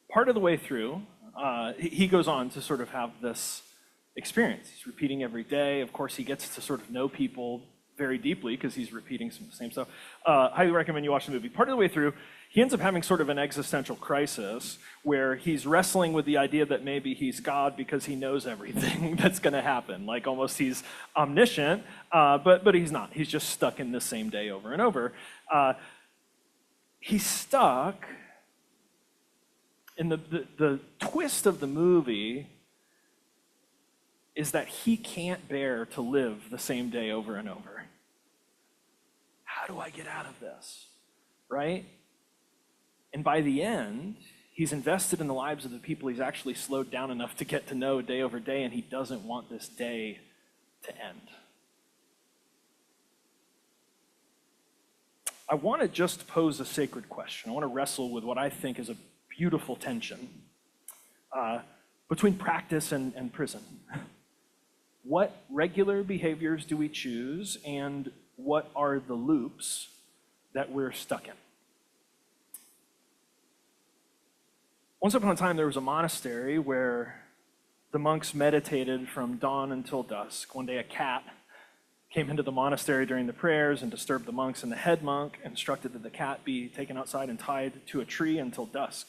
part of the way through, he goes on to sort of have this experience. He's repeating every day. Of course, he gets to sort of know people very deeply because he's repeating some of the same stuff. Highly recommend you watch the movie. Part of the way through, he ends up having sort of an existential crisis where he's wrestling with the idea that maybe he's God because he knows everything that's going to happen. Like almost he's omniscient, but he's not. He's just stuck in the same day over and over. He's stuck, and the twist of the movie is that he can't bear to live the same day over and over. How do I get out of this, right? And by the end, he's invested in the lives of the people he's actually slowed down enough to get to know day over day, and he doesn't want this day to end. I want to just pose a sacred question. I want to wrestle with what I think is a beautiful tension between practice and prison. What regular behaviors do we choose, and what are the loops that we're stuck in? Once upon a time, there was a monastery where the monks meditated from dawn until dusk. One day, a cat came into the monastery during the prayers and disturbed the monks, and the head monk instructed that the cat be taken outside and tied to a tree until dusk.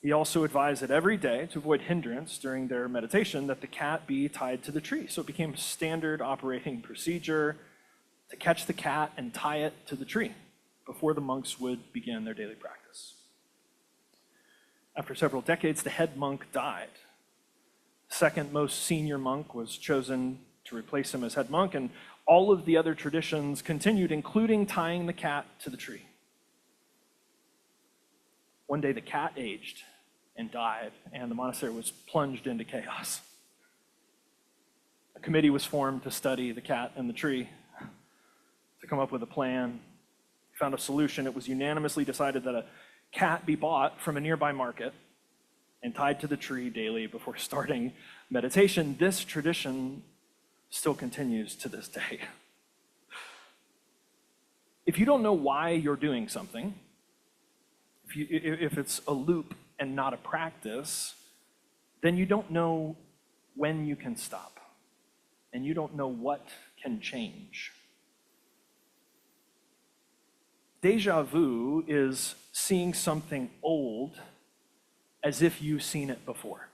He also advised that every day, to avoid hindrance during their meditation, that the cat be tied to the tree. So it became a standard operating procedure to catch the cat and tie it to the tree before the monks would begin their daily practice. After several decades, the head monk died. The second most senior monk was chosen to replace him as head monk, and all of the other traditions continued, including tying the cat to the tree. One day the cat aged and died, and the monastery was plunged into chaos. A committee was formed to study the cat and the tree, to come up with a plan. Found a solution. It was unanimously decided that a cat be bought from a nearby market and tied to the tree daily before starting meditation. This tradition still continues to this day. If you don't know why you're doing something, if it's a loop and not a practice, then you don't know when you can stop, and you don't know what can change. Deja vu is seeing something old as if you've seen it before.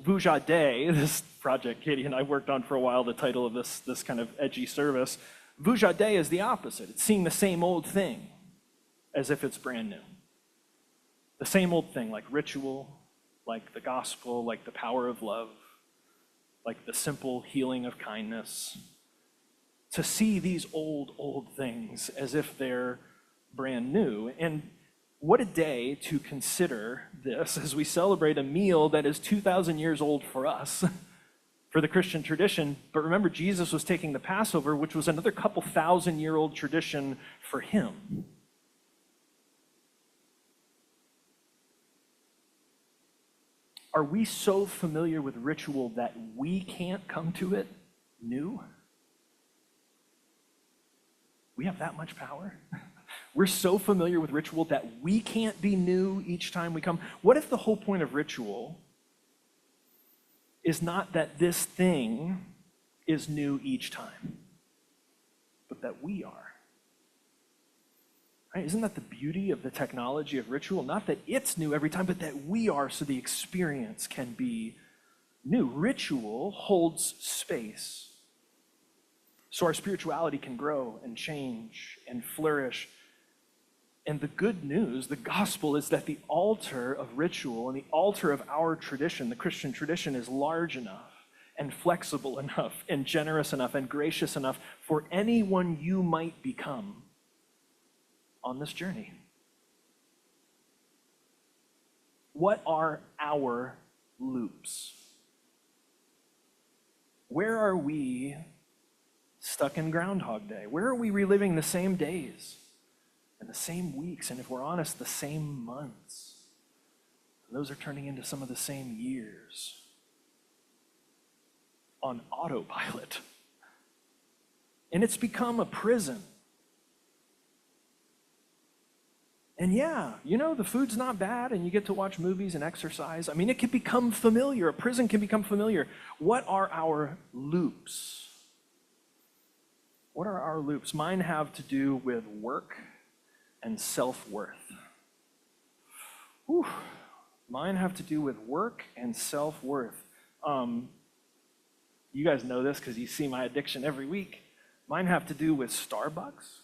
Vujade, this project Katie and I worked on for a while, the title of this kind of edgy service, Vujade is the opposite. It's seeing the same old thing as if it's brand new. The same old thing, like ritual, like the gospel, like the power of love, like the simple healing of kindness. To see these old things as if they're brand new. And what a day to consider this as we celebrate a meal that is 2,000 years old for us, for the Christian tradition. But remember, Jesus was taking the Passover, which was another couple thousand-year-old tradition for him. Are we so familiar with ritual that we can't come to it new? We have that much power? We're so familiar with ritual that we can't be new each time we come. What if the whole point of ritual is not that this thing is new each time, but that we are? Right? Isn't that the beauty of the technology of ritual? Not that it's new every time, but that we are, so the experience can be new. Ritual holds space, so our spirituality can grow and change and flourish. And the good news, the gospel, is that the altar of ritual and the altar of our tradition, the Christian tradition, is large enough and flexible enough and generous enough and gracious enough for anyone you might become on this journey. What are our loops? Where are we stuck in Groundhog Day? Where are we reliving the same days and the same weeks, and if we're honest, the same months? And those are turning into some of the same years on autopilot. And it's become a prison. And yeah, the food's not bad and you get to watch movies and exercise. I mean, it can become familiar. A prison can become familiar. What are our loops? What are our loops? Mine have to do with work and self-worth. Whew. Mine have to do with work and self-worth. You guys know this because you see my addiction every week. Mine have to do with Starbucks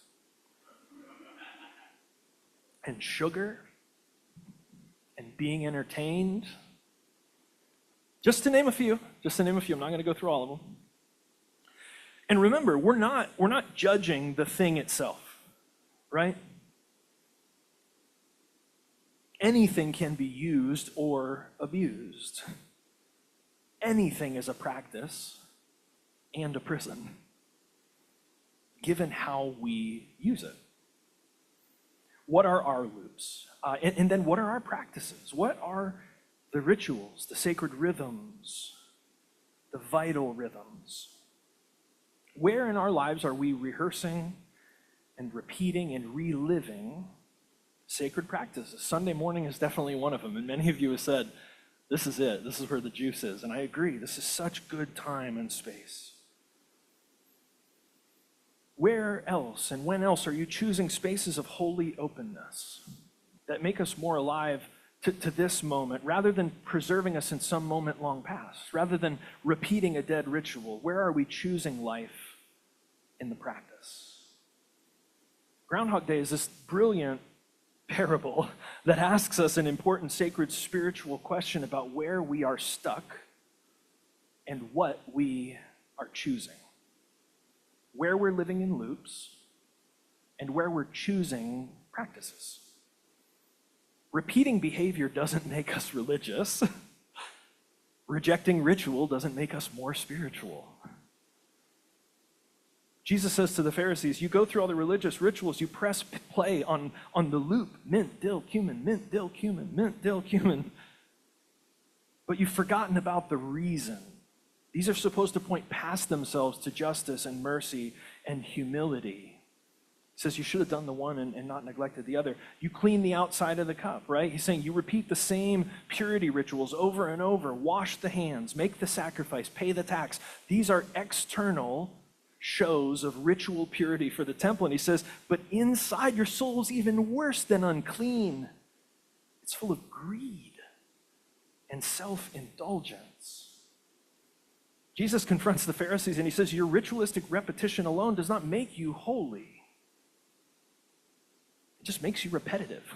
and sugar and being entertained. Just to name a few. I'm not going to go through all of them. And remember, we're not judging the thing itself, right? Anything can be used or abused. Anything is a practice and a prison, given how we use it. What are our loops? And then what are our practices? What are the rituals, the sacred rhythms, the vital rhythms? Where in our lives are we rehearsing and repeating and reliving sacred practices? Sunday morning is definitely one of them. And many of you have said, this is it. This is where the juice is. And I agree. This is such good time and space. Where else and when else are you choosing spaces of holy openness that make us more alive to this moment rather than preserving us in some moment long past, rather than repeating a dead ritual? Where are we choosing life in the practice? Groundhog Day is this brilliant parable that asks us an important sacred spiritual question about where we are stuck and what we are choosing. Where we're living in loops and where we're choosing practices. Repeating behavior doesn't make us religious. Rejecting ritual doesn't make us more spiritual. Jesus says to the Pharisees, you go through all the religious rituals, you press play on the loop, mint, dill, cumin, mint, dill, cumin, mint, dill, cumin. But you've forgotten about the reason. These are supposed to point past themselves to justice and mercy and humility. He says you should have done the one and not neglected the other. You clean the outside of the cup, right? He's saying you repeat the same purity rituals over and over. Wash the hands, make the sacrifice, pay the tax. These are external shows of ritual purity for the temple. And he says, but inside your soul is even worse than unclean. It's full of greed and self-indulgence. Jesus confronts the Pharisees and he says, your ritualistic repetition alone does not make you holy. It just makes you repetitive.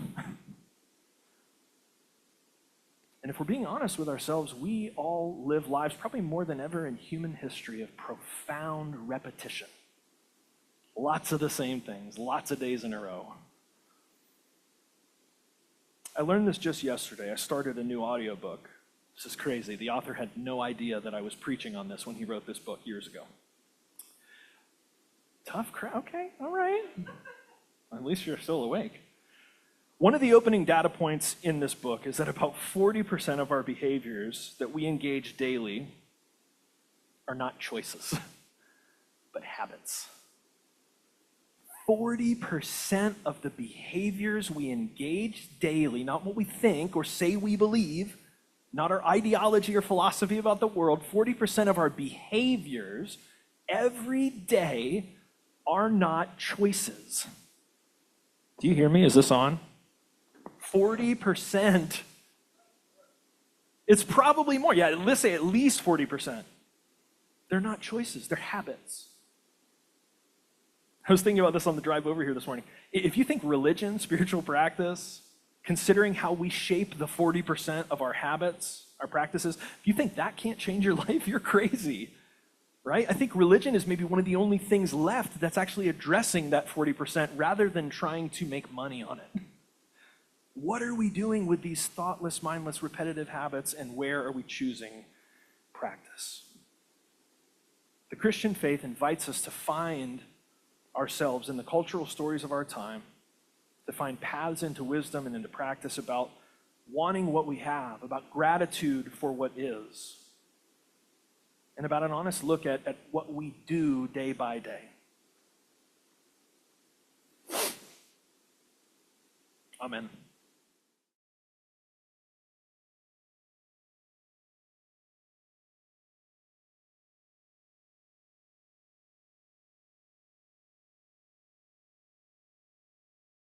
And if we're being honest with ourselves, we all live lives, probably more than ever in human history, of profound repetition. Lots of the same things, lots of days in a row. I learned this just yesterday. I started a new audiobook. This is crazy. The author had no idea that I was preaching on this when he wrote this book years ago. Tough crowd. Okay, all right. At least you're still awake. One of the opening data points in this book is that about 40% of our behaviors that we engage daily are not choices, but habits. 40% of the behaviors we engage daily, not what we think or say we believe, not our ideology or philosophy about the world, 40% of our behaviors every day are not choices. Do you hear me? Is this on? 40%. It's probably more. Yeah, let's say at least 40%. They're not choices, they're habits. I was thinking about this on the drive over here this morning. If you think religion, spiritual practice, considering how we shape the 40% of our habits, our practices, if you think that can't change your life, you're crazy, right? I think religion is maybe one of the only things left that's actually addressing that 40% rather than trying to make money on it. What are we doing with these thoughtless, mindless, repetitive habits, and where are we choosing practice? The Christian faith invites us to find ourselves in the cultural stories of our time, to find paths into wisdom and into practice about wanting what we have, about gratitude for what is, and about an honest look at what we do day by day. Amen.